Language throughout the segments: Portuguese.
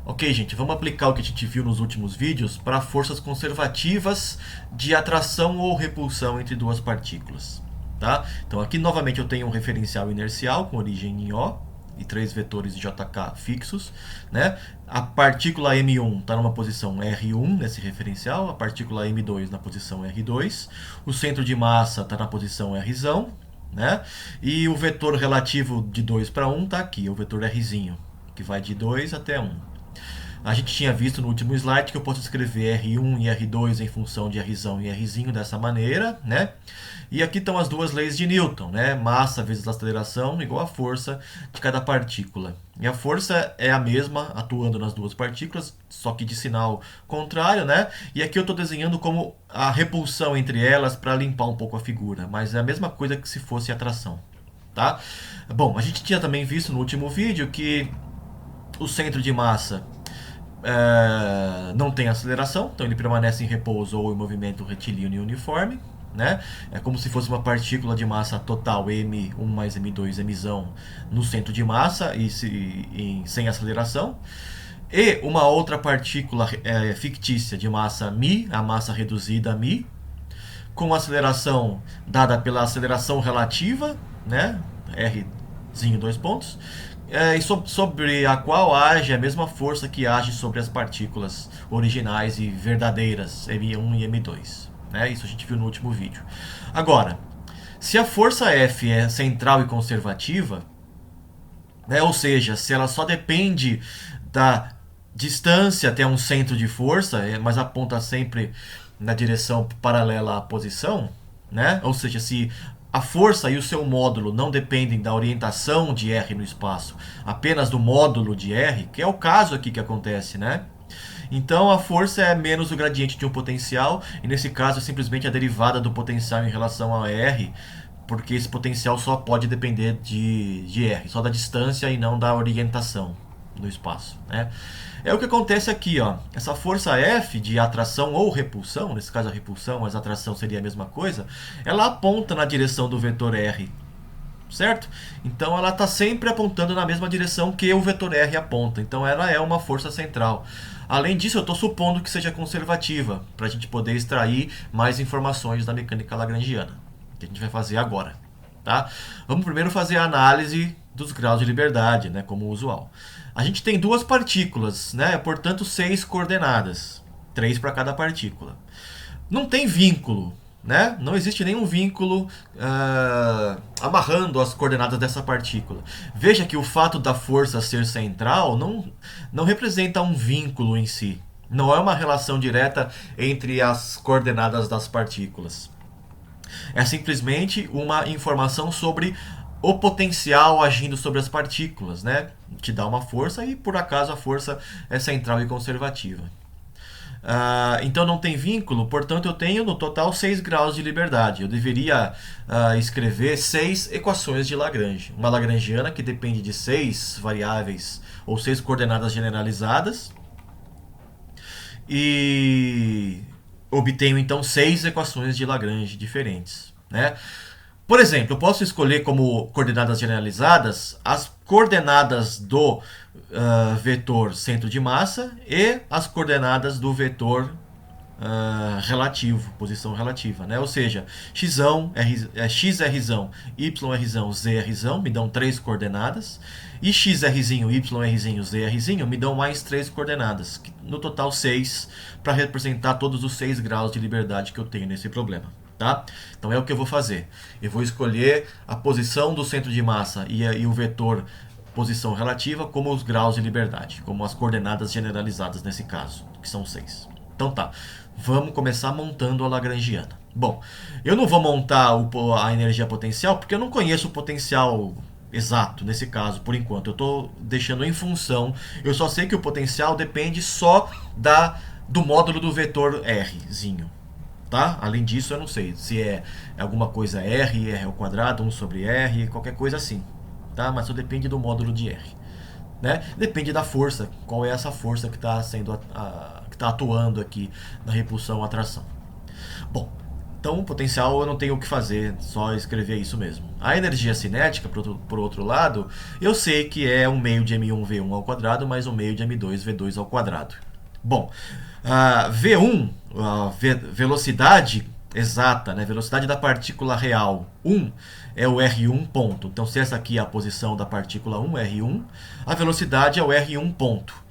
Ok, gente, vamos aplicar o que a gente viu nos últimos vídeos para forças conservativas de atração ou repulsão entre duas partículas. Tá? Então aqui novamente eu tenho um referencial inercial com origem em O e três vetores de JK fixos. Né? A partícula M1 está numa posição R1 nesse referencial, a partícula M2 na posição R2, o centro de massa está na posição R, né? E o vetor relativo de 2 para 1 está aqui, o vetor Rzinho, que vai de 2 até 1. A gente tinha visto no último slide que eu posso escrever R1 e R2 em função de Rzão e Rzinho dessa maneira, né? E aqui estão as duas leis de Newton, né? Massa vezes aceleração igual a força de cada partícula. E a força é a mesma atuando nas duas partículas, só que de sinal contrário, né? E aqui eu estou desenhando como a repulsão entre elas para limpar um pouco a figura, mas é a mesma coisa que se fosse atração, tá? Bom, a gente tinha também visto no último vídeo que o centro de massa não tem aceleração, então ele permanece em repouso ou em movimento retilíneo e uniforme. Né? É como se fosse uma partícula de massa total M1 mais M2 Mzão no centro de massa sem aceleração. E uma outra partícula fictícia de massa μ, a massa reduzida μ, com aceleração dada pela aceleração relativa, né? Rzinho dois pontos, e sobre a qual age a mesma força que age sobre as partículas originais e verdadeiras M1 e M2. Né? Isso a gente viu no último vídeo. Agora, se a força F é central e conservativa, né? Ou seja, se ela só depende da distância até um centro de força, mas aponta sempre na direção paralela à posição, né? Ou seja, se a força e o seu módulo não dependem da orientação de R no espaço, apenas do módulo de R, que é o caso aqui que acontece, né? Então a força é menos o gradiente de um potencial, e nesse caso é simplesmente a derivada do potencial em relação a R, porque esse potencial só pode depender de R, só da distância e não da orientação no espaço. Né? É o que acontece aqui, ó. Essa força F de atração ou repulsão, nesse caso a repulsão, mas a atração seria a mesma coisa, ela aponta na direção do vetor R, certo? Então ela está sempre apontando na mesma direção que o vetor R aponta, então ela é uma força central. Além disso, eu estou supondo que seja conservativa, para a gente poder extrair mais informações da mecânica lagrangiana, que a gente vai fazer agora. Tá? Vamos primeiro fazer a análise dos graus de liberdade, né, como usual. A gente tem duas partículas, né, portanto 6 coordenadas, 3 para cada partícula. Não tem vínculo, né? Não existe nenhum vínculo amarrando as coordenadas dessa partícula. Veja que o fato da força ser central não representa um vínculo em si. Não é uma relação direta entre as coordenadas das partículas. É simplesmente uma informação sobre o potencial agindo sobre as partículas, né? Te dá uma força e, por acaso, a força é central e conservativa. Então não tem vínculo, portanto eu tenho no total 6 graus de liberdade. Eu deveria escrever 6 equações de Lagrange. Uma lagrangiana que depende de 6 variáveis ou 6 coordenadas generalizadas. E obtenho então 6 equações de Lagrange diferentes. Né? Por exemplo, eu posso escolher como coordenadas generalizadas as coordenadas do vetor centro de massa e as coordenadas do vetor relativo, posição relativa. Né? Ou seja, xrzão, xrzão, yrzão, zrzão me dão 3 coordenadas e xrzinho, yrzinho, zrzinho me dão mais 3 coordenadas, no total 6, para representar todos os 6 graus de liberdade que eu tenho nesse problema. Tá? Então é o que eu vou fazer. Eu vou escolher a posição do centro de massa e o vetor posição relativa como os graus de liberdade, como as coordenadas generalizadas nesse caso, que são 6. Então tá, vamos começar montando a lagrangiana. Bom, eu não vou montar a energia potencial porque eu não conheço o potencial exato nesse caso, por enquanto. Eu estou deixando em função, eu só sei que o potencial depende só do módulo do vetor Rzinho. Tá? Além disso, eu não sei se é alguma coisa R ao quadrado, 1 sobre R, qualquer coisa assim. Tá? Mas só depende do módulo de R. Né? Depende da força, qual é essa força que está atuando aqui na repulsão-atração. Bom, Então, o potencial eu não tenho o que fazer, só escrever isso mesmo. A energia cinética, por outro lado, eu sei que é um meio de m1v1 ao quadrado mais um meio de m2v2 ao quadrado. Bom, a V1, a velocidade exata, né, velocidade da partícula real 1, é o R1 ponto. Então, se essa aqui é a posição da partícula 1, R1, a velocidade é o R1 ponto.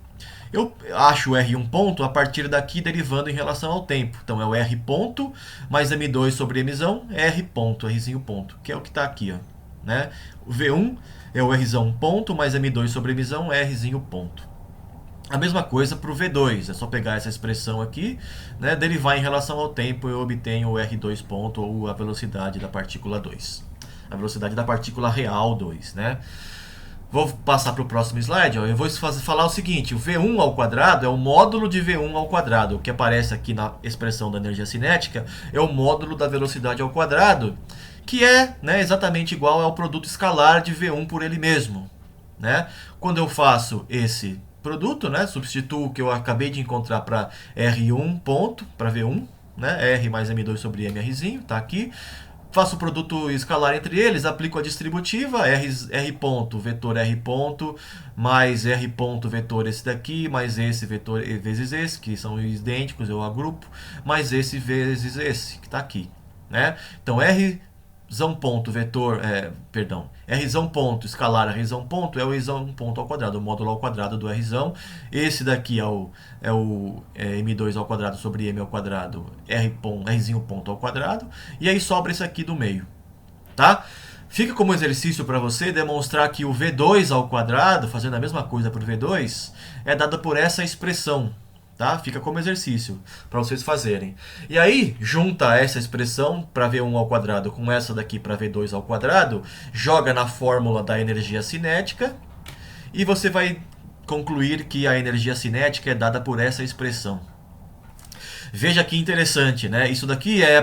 Eu acho o R1 ponto a partir daqui derivando em relação ao tempo. Então é o R ponto mais M2 sobre Mzão, R ponto, Rzinho ponto, que é o que está aqui. Ó, né? O V1 é o Rzão ponto mais M2 sobre Mzão, Rzinho ponto. A mesma coisa para o V2, é só pegar essa expressão aqui, né, derivar em relação ao tempo, eu obtenho o R2 ponto, ou a velocidade da partícula 2. A velocidade da partícula real 2, né? Vou passar para o próximo slide. Ó. Eu vou falar o seguinte: o V1 ao quadrado é o módulo de V1 ao quadrado. O que aparece aqui na expressão da energia cinética é o módulo da velocidade ao quadrado, que é, né, exatamente igual ao produto escalar de V1 por ele mesmo. Né? Quando eu faço esse produto, né, substituo o que eu acabei de encontrar para R1 ponto, para V1, né, R mais M2 sobre M Rzinho, está aqui. Faço o produto escalar entre eles, aplico a distributiva, R ponto, vetor R ponto, mais R ponto, vetor esse daqui, mais esse vetor vezes esse, que são idênticos, eu agrupo, mais esse vezes esse, que está aqui. Né? Então, Rzão ponto, vetor, Rzão ponto, escalar Rzão ponto, é o Rzão ponto ao quadrado, o módulo ao quadrado do Rzão. Esse daqui é o M2 ao quadrado sobre M ao quadrado, Rzinho ponto ao quadrado. E aí sobra esse aqui do meio. Tá? Fica como exercício para você demonstrar que o V2 ao quadrado, fazendo a mesma coisa para o V2, é dado por essa expressão. Tá? Fica como exercício para vocês fazerem. E aí, junta essa expressão para V1 ao quadrado com essa daqui para V2 ao quadrado, joga na fórmula da energia cinética e você vai concluir que a energia cinética é dada por essa expressão. Veja que interessante, né? Isso daqui é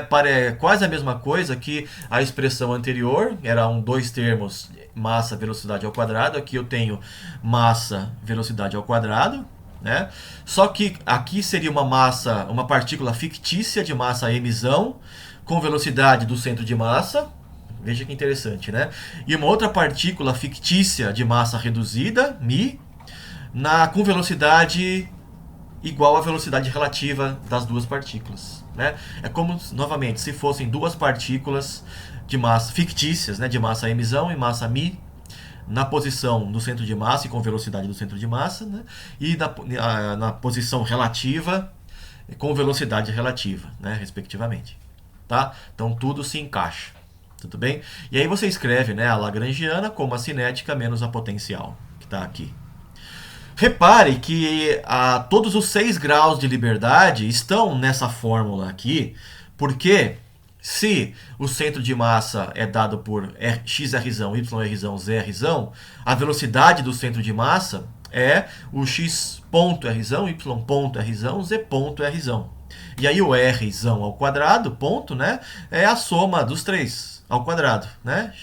quase a mesma coisa que a expressão anterior, eram dois termos, massa, velocidade ao quadrado. Aqui eu tenho massa, velocidade ao quadrado. Né? Só que aqui seria uma partícula fictícia de massa mzão com velocidade do centro de massa. Veja que interessante, né? E uma outra partícula fictícia de massa reduzida, mi, com velocidade igual à velocidade relativa das duas partículas. Né? É como, novamente, se fossem duas partículas de massa fictícias, né? De massa mzão e massa mi, na posição do centro de massa e com velocidade do centro de massa, né? E na posição relativa com velocidade relativa, né? Respectivamente. Tá? Então tudo se encaixa. Tudo bem? E aí você escreve, né, a lagrangiana como a cinética menos a potencial, que está aqui. Repare que todos os 6 graus de liberdade estão nessa fórmula aqui, porque se o centro de massa é dado por xrzão, yrzão, zrzão, a velocidade do centro de massa é o x ponto rzão, y ponto rzão, z ponto rzão. E aí o rzão ao quadrado, ponto, né, é a soma dos 3 ao quadrado. Né?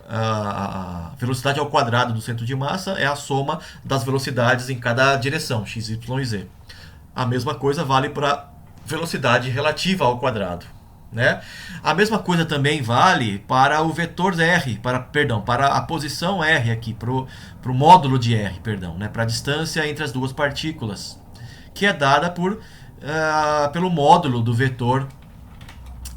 A velocidade ao quadrado do centro de massa é a soma das velocidades em cada direção, x, y e z. A mesma coisa vale para a velocidade relativa ao quadrado. Né? A mesma coisa também vale para o vetor R, para a posição R aqui, para o módulo de R, né? Para a distância entre as duas partículas, que é dada pelo módulo do vetor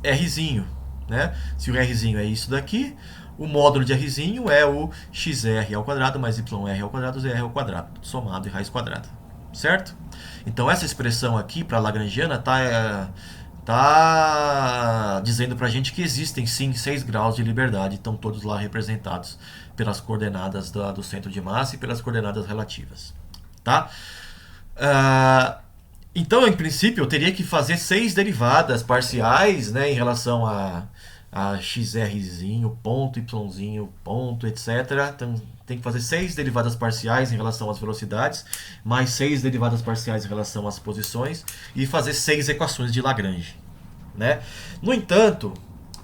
Rzinho. Né? Se o Rzinho é isso daqui, o módulo de Rzinho é o xr ao quadrado mais yr ao quadrado, zr ao quadrado, somado e raiz quadrada. Certo? Então essa expressão aqui para a lagrangiana está dizendo para a gente que existem sim 6 graus de liberdade, estão todos lá representados pelas coordenadas do centro de massa e pelas coordenadas relativas. Tá? Então, em princípio, eu teria que fazer 6 derivadas parciais, né, em relação a xrzinho, ponto, yzinho, ponto, etc. Então, tem que fazer 6 derivadas parciais em relação às velocidades, mais 6 derivadas parciais em relação às posições, e fazer 6 equações de Lagrange. Né? No entanto,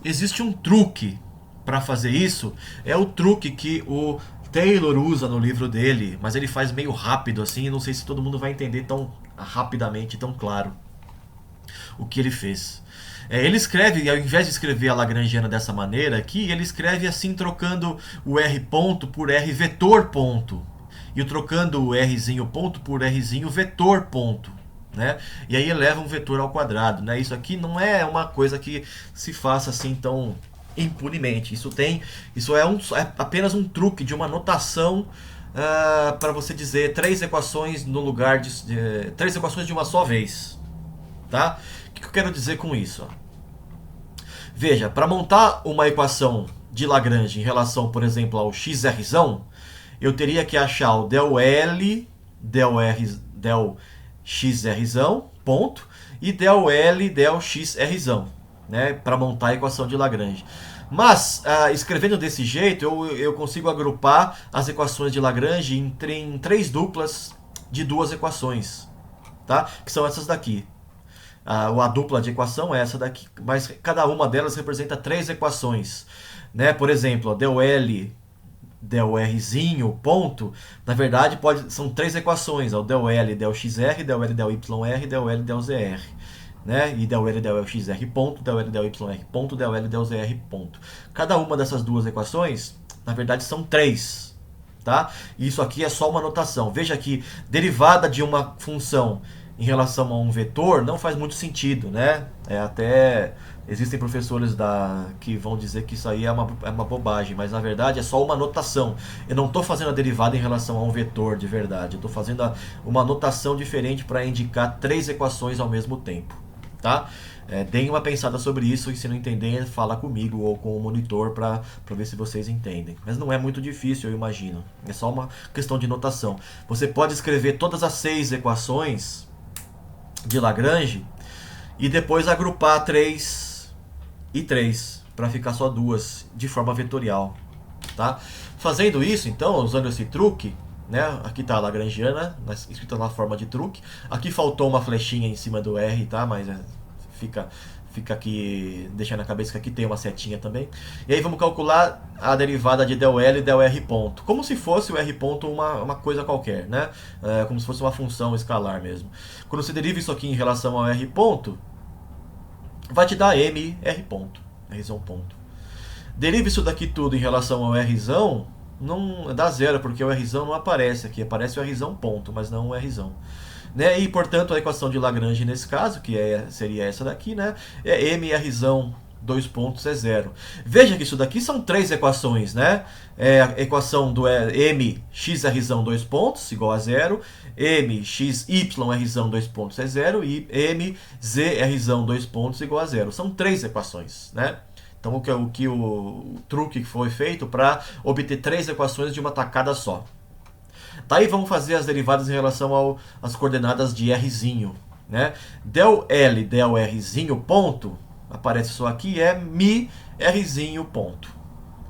existe um truque para fazer isso, é o truque que o Taylor usa no livro dele, mas ele faz meio rápido assim, não sei se todo mundo vai entender tão rapidamente, tão claro. o que ele fez. Ele escreve, ao invés de escrever a lagrangiana dessa maneira aqui, ele escreve assim, trocando o R ponto por R vetor ponto. E trocando o Rzinho ponto por Rzinho vetor ponto. Né? E aí eleva um vetor ao quadrado. Né? Isso aqui não é uma coisa que se faça assim tão impunemente. Isso é apenas um truque de uma notação para você dizer três equações no lugar de três equações de uma só vez. Tá? O que eu quero dizer com isso? Veja, para montar uma equação de Lagrange em relação, por exemplo, ao xrzão, eu teria que achar o del L, del xrzão, ponto, e del L, del xrzão, né, para montar a equação de Lagrange. Mas, escrevendo desse jeito, eu consigo agrupar as equações de Lagrange em três duplas de duas equações, tá? Que são essas daqui. A dupla de equação é essa daqui, mas cada uma delas representa três equações. Né? Por exemplo, del L, del Rzinho, ponto, na verdade são três equações, o del L, del XR, del L, del YR, del L, del ZR. Né? E del L, del XR, ponto, del L, del YR, ponto, del L, del ZR, ponto. Cada uma dessas duas equações, na verdade, são três. Tá? E isso aqui é só uma notação. Veja que derivada de uma função em relação a um vetor não faz muito sentido, né? Até existem professores que vão dizer que isso aí é uma bobagem, mas na verdade é só uma notação. Eu não estou fazendo a derivada em relação a um vetor de verdade, eu estou fazendo uma notação diferente para indicar três equações ao mesmo tempo, tá? Deem uma pensada sobre isso e se não entender, fala comigo ou com o monitor para ver se vocês entendem. Mas não é muito difícil, eu imagino. É só uma questão de notação. Você pode escrever todas as 6 equações de Lagrange e depois agrupar 3 e 3 para ficar só 2 de forma vetorial, tá? Fazendo isso, então, usando esse truque, né? Aqui está a lagrangiana escrita na forma de truque. Aqui faltou uma flechinha em cima do R, tá? Mas fica aqui, deixa na cabeça que aqui tem uma setinha também. E aí vamos calcular a derivada de del L e del R ponto, como se fosse o R ponto uma coisa qualquer, né? Como se fosse uma função escalar mesmo. Quando você deriva isso aqui em relação ao R ponto, vai te dar M R ponto, Rzão ponto. Deriva isso daqui tudo em relação ao Rzão, não dá zero, porque o Rzão não aparece aqui, aparece o Rzão ponto, mas não o Rzão. Né? E, portanto, a equação de Lagrange nesse caso, que seria essa daqui, né? É M Rzão, dois pontos, é zero. Veja que isso daqui são três equações, né? A equação do M x Rzão, dois pontos, igual a zero. M x y Rzão, dois pontos, é zero. E M z Rzão, dois pontos, igual a zero. São três equações, né? Então, o truque que foi feito para obter três equações de uma tacada só. Daí vamos fazer as derivadas em relação às coordenadas de Rzinho, né? Del L, del Rzinho, ponto, aparece só aqui, é mi Rzinho, ponto.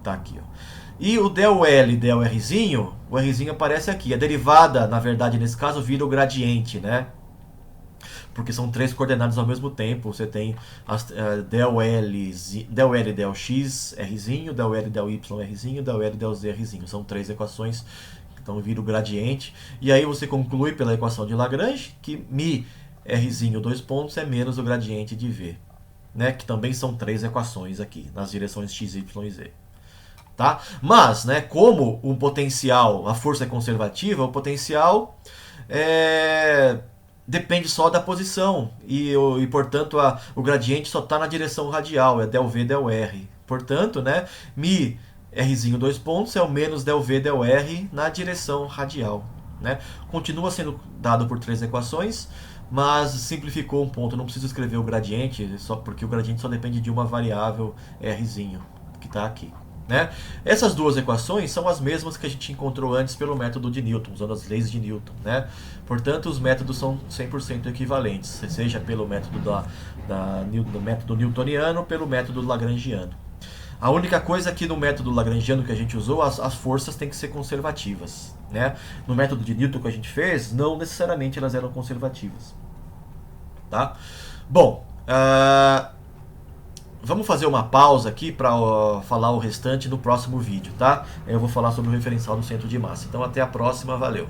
Tá aqui, ó. E o del L, del Rzinho, o Rzinho aparece aqui. A derivada, na verdade, nesse caso, vira o gradiente, né? Porque são três coordenadas ao mesmo tempo. Você tem del L, del X, Rzinho, del L, del Y, Rzinho, del L, del Z, Rzinho. São três equações. Então vira o gradiente. E aí você conclui pela equação de Lagrange que mi Rzinho, dois pontos, é menos o gradiente de V. Né? Que também são três equações aqui, nas direções x, y e z. Tá? Mas, né, como o potencial, a força é conservativa, o potencial depende só da posição. E portanto, o gradiente só está na direção radial, é del V, del R. Portanto, né, mi Rzinho, dois pontos, é o menos del V, del R na direção radial. Né? Continua sendo dado por três equações, mas simplificou um ponto. Não preciso escrever o gradiente, só porque o gradiente só depende de uma variável Rzinho, que está aqui. Né? Essas duas equações são as mesmas que a gente encontrou antes pelo método de Newton, usando as leis de Newton. Né? Portanto, os métodos são 100% equivalentes, seja pelo método do método newtoniano ou pelo método lagrangiano. A única coisa é que no método lagrangiano que a gente usou, as forças têm que ser conservativas. Né? No método de Newton que a gente fez, não necessariamente elas eram conservativas. Tá? Bom, vamos fazer uma pausa aqui para falar o restante no próximo vídeo. Tá? Eu vou falar sobre o referencial do centro de massa. Então até a próxima, valeu!